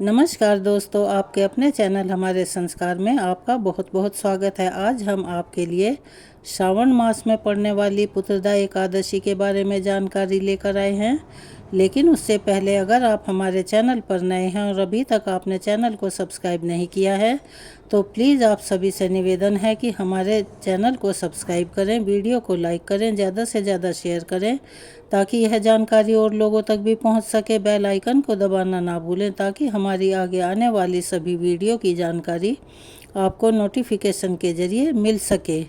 नमस्कार दोस्तों, आपके अपने चैनल हमारे संस्कार में आपका बहुत बहुत स्वागत है। आज हम आपके लिए श्रावण मास में पड़ने वाली पुत्रदा एकादशी के बारे में जानकारी लेकर आए हैं। लेकिन उससे पहले अगर आप हमारे चैनल पर नए हैं और अभी तक आपने चैनल को सब्सक्राइब नहीं किया है तो प्लीज़ आप सभी से निवेदन है कि हमारे चैनल को सब्सक्राइब करें, वीडियो को लाइक करें, ज़्यादा से ज़्यादा शेयर करें ताकि यह जानकारी और लोगों तक भी पहुंच सके। बेल आइकन को दबाना ना भूलें ताकि हमारी आगे आने वाली सभी वीडियो की जानकारी आपको नोटिफिकेशन के ज़रिए मिल सके।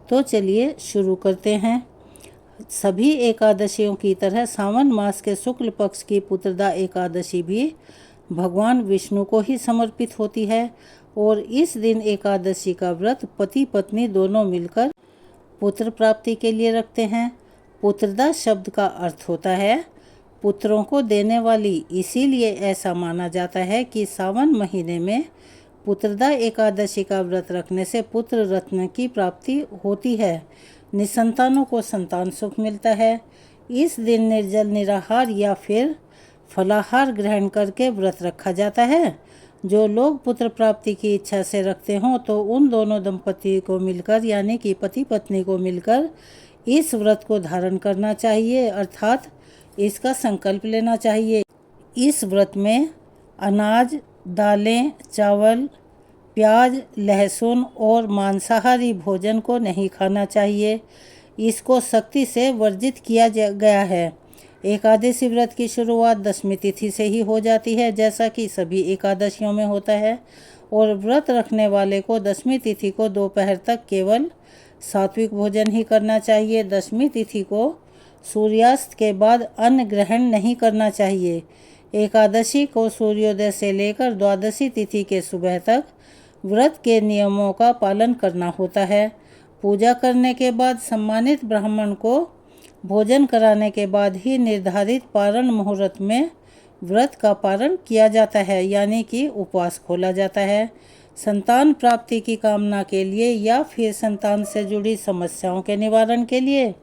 तो चलिए शुरू करते हैं। सभी एकादशियों की तरह सावन मास के शुक्ल पक्ष की पुत्रदा एकादशी भी भगवान विष्णु को ही समर्पित होती है और इस दिन एकादशी का व्रत पति पत्नी दोनों मिलकर पुत्र प्राप्ति के लिए रखते हैं। पुत्रदा शब्द का अर्थ होता है पुत्रों को देने वाली, इसीलिए ऐसा माना जाता है कि सावन महीने में पुत्रदा एकादशी का व्रत रखने से पुत्र रत्न की प्राप्ति होती है, निसंतानों को संतान सुख मिलता है। इस दिन निर्जल निराहार या फिर फलाहार ग्रहण करके व्रत रखा जाता है। जो लोग पुत्र प्राप्ति की इच्छा से रखते हों तो उन दोनों दंपति को मिलकर यानी कि पति पत्नी को मिलकर इस व्रत को धारण करना चाहिए, अर्थात इसका संकल्प लेना चाहिए। इस व्रत में अनाज, दालें, चावल, प्याज, लहसुन और मांसाहारी भोजन को नहीं खाना चाहिए। इसको सख्ती से वर्जित किया गया है। एकादशी व्रत की शुरुआत दशमी तिथि से ही हो जाती है, जैसा कि सभी एकादशियों में होता है, और व्रत रखने वाले को दशमी तिथि को दोपहर तक केवल सात्विक भोजन ही करना चाहिए। दशमी तिथि को सूर्यास्त के बाद अन्न ग्रहण नहीं करना चाहिए। एकादशी को सूर्योदय से लेकर द्वादशी तिथि के सुबह तक व्रत के नियमों का पालन करना होता है। पूजा करने के बाद सम्मानित ब्राह्मण को भोजन कराने के बाद ही निर्धारित पारण मुहूर्त में व्रत का पारण किया जाता है, यानी कि उपवास खोला जाता है। संतान प्राप्ति की कामना के लिए या फिर संतान से जुड़ी समस्याओं के निवारण के लिए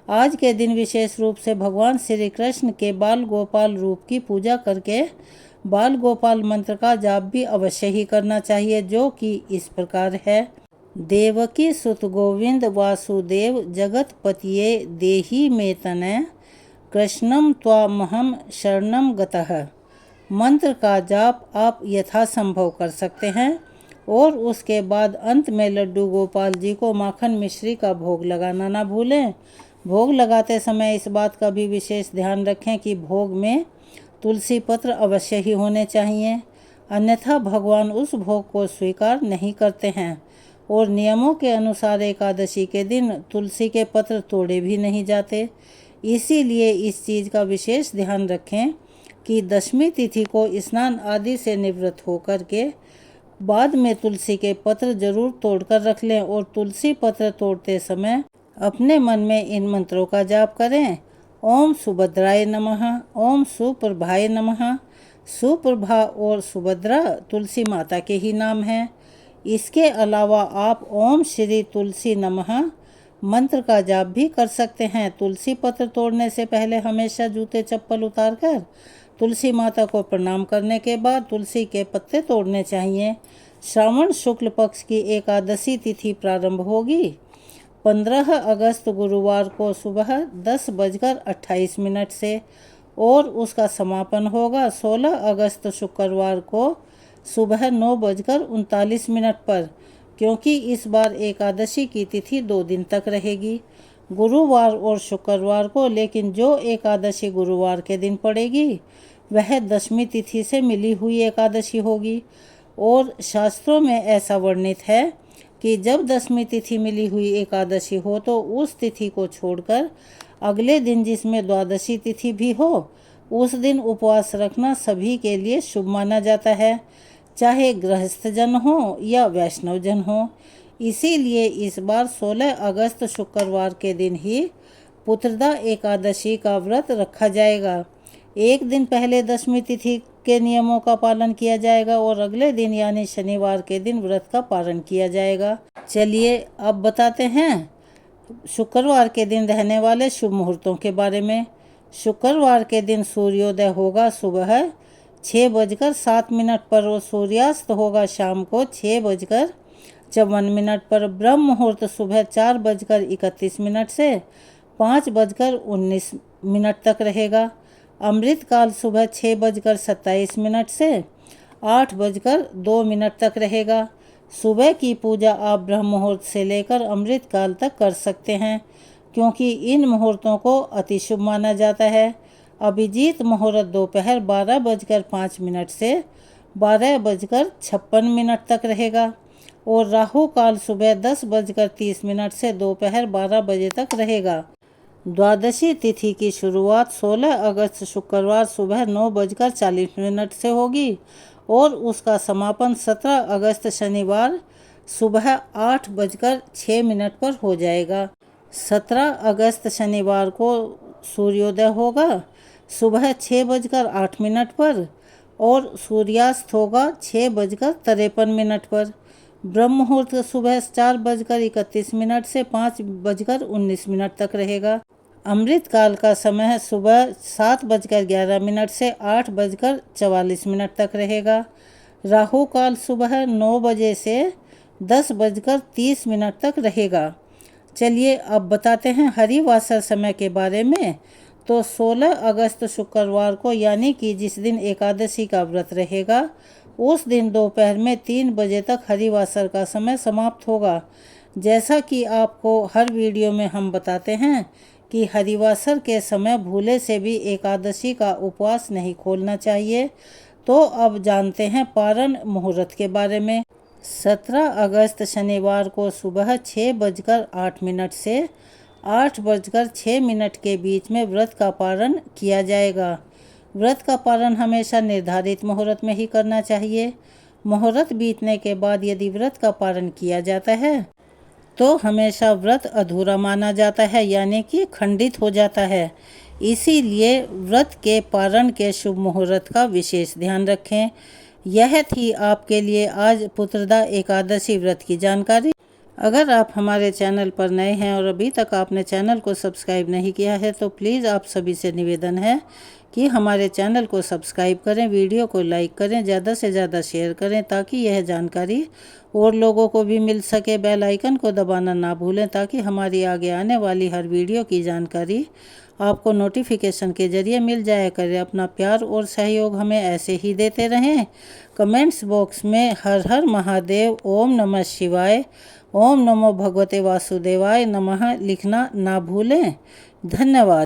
आज के दिन विशेष रूप से भगवान श्री कृष्ण के बाल गोपाल रूप की पूजा करके बाल गोपाल मंत्र का जाप भी अवश्य ही करना चाहिए, जो कि इस प्रकार है। देवकी सुत गोविंद वासुदेव जगत पतिये देहि मे तनय कृष्णम त्वामहम शरणम गतः। मंत्र का जाप आप यथासंभव कर सकते हैं और उसके बाद अंत में लड्डू गोपाल जी को माखन मिश्री का भोग लगाना ना भूलें। भोग लगाते समय इस बात का भी विशेष ध्यान रखें कि भोग में तुलसी पत्र अवश्य ही होने चाहिए, अन्यथा भगवान उस भोग को स्वीकार नहीं करते हैं। और नियमों के अनुसार एकादशी के दिन तुलसी के पत्र तोड़े भी नहीं जाते। इसीलिए इस चीज़ का विशेष ध्यान रखें कि दशमी तिथि को स्नान आदि से निवृत्त होकर के बाद में तुलसी के पत्र जरूर तोड़कर रख लें और तुलसी पत्र तोड़ते समय अपने मन में इन मंत्रों का जाप करें। ओम सुभद्राय नमः, ओम सुप्रभाय नमः। सुप्रभा और सुभद्रा तुलसी माता के ही नाम हैं। इसके अलावा आप ओम श्री तुलसी नमः मंत्र का जाप भी कर सकते हैं। तुलसी पत्र तोड़ने से पहले हमेशा जूते चप्पल उतारकर तुलसी माता को प्रणाम करने के बाद तुलसी के पत्ते तोड़ने चाहिए। श्रावण शुक्ल पक्ष की एकादशी तिथि प्रारंभ होगी 15 अगस्त गुरुवार को सुबह 10:28 से और उसका समापन होगा 16 अगस्त शुक्रवार को सुबह 9:39 पर, क्योंकि इस बार एकादशी की तिथि 2 दिन तक रहेगी, गुरुवार और शुक्रवार को। लेकिन जो एकादशी गुरुवार के दिन पड़ेगी वह दशमी तिथि से मिली हुई एकादशी होगी। और शास्त्रों में ऐसा वर्णित है कि जब दशमी तिथि मिली हुई एकादशी हो तो उस तिथि को छोड़कर अगले दिन जिसमें द्वादशी तिथि भी हो उस दिन उपवास रखना सभी के लिए शुभ माना जाता है, चाहे गृहस्थ जन हो या वैष्णव जन हो। इसीलिए इस बार 16 अगस्त शुक्रवार के दिन ही पुत्रदा एकादशी का व्रत रखा जाएगा। एक दिन पहले दशमी तिथि के नियमों का पालन किया जाएगा और अगले दिन यानी शनिवार के दिन व्रत का पालन किया जाएगा। चलिए अब बताते हैं शुक्रवार के दिन रहने वाले शुभ मुहूर्तों के बारे में। शुक्रवार के दिन सूर्योदय होगा सुबह 6:07 पर और सूर्यास्त होगा शाम को 6:54 पर। ब्रह्म मुहूर्त सुबह 4:31 से 5:19 तक रहेगा। अमृत काल सुबह 6:27 से 8:02 तक रहेगा। सुबह की पूजा आप ब्रह्म मुहूर्त से लेकर अमृत काल तक कर सकते हैं, क्योंकि इन मुहूर्तों को अति शुभ माना जाता है। अभिजीत मुहूर्त दोपहर 12:05 से 12:56 तक रहेगा और राहु काल सुबह 10:30 से दोपहर 12 बजे तक रहेगा। द्वादशी तिथि की शुरुआत 16 अगस्त शुक्रवार सुबह 9:40 से होगी और उसका समापन 17 अगस्त शनिवार सुबह 8:06 पर हो जाएगा। 17 अगस्त शनिवार को सूर्योदय होगा सुबह 6:08 पर और सूर्यास्त होगा 6:53 पर। ब्रह्म मुहूर्त सुबह 4:31 से 5:19 तक रहेगा। अमृत काल का समय सुबह 7:11 से 8:44 तक रहेगा। राहु काल सुबह 9 बजे से 10:30 तक रहेगा। चलिए अब बताते हैं हरिवासर समय के बारे में। तो 16 अगस्त शुक्रवार को, यानी कि जिस दिन एकादशी का व्रत रहेगा, उस दिन दोपहर में 3 बजे तक हरिवासर का समय समाप्त होगा। जैसा कि आपको हर वीडियो में हम बताते हैं कि हरिवासर के समय भूले से भी एकादशी का उपवास नहीं खोलना चाहिए। तो अब जानते हैं पारण मुहूर्त के बारे में। 17 अगस्त शनिवार को सुबह 6:08 से 8:06 के बीच में व्रत का पारण किया जाएगा। व्रत का पारण हमेशा निर्धारित मुहूर्त में ही करना चाहिए। मुहूर्त बीतने के बाद यदि व्रत का पारण किया जाता है तो हमेशा व्रत अधूरा माना जाता है, यानी कि खंडित हो जाता है। इसीलिए व्रत के पारण के शुभ मुहूर्त का विशेष ध्यान रखें। यह थी आपके लिए आज पुत्रदा एकादशी व्रत की जानकारी। अगर आप हमारे चैनल पर नए हैं और अभी तक आपने चैनल को सब्सक्राइब नहीं किया है तो प्लीज़ आप सभी से निवेदन है कि हमारे चैनल को सब्सक्राइब करें, वीडियो को लाइक करें, ज़्यादा से ज़्यादा शेयर करें ताकि यह जानकारी और लोगों को भी मिल सके। बेल आइकन को दबाना ना भूलें ताकि हमारी आगे आने वाली हर वीडियो की जानकारी आपको नोटिफिकेशन के ज़रिए मिल जाया करे। अपना प्यार और सहयोग हमें ऐसे ही देते रहें। कमेंट्स बॉक्स में हर हर महादेव, ओम नमः शिवाय, ओम नमो भगवते वासुदेवाय नमः लिखना ना भूलें। धन्यवाद।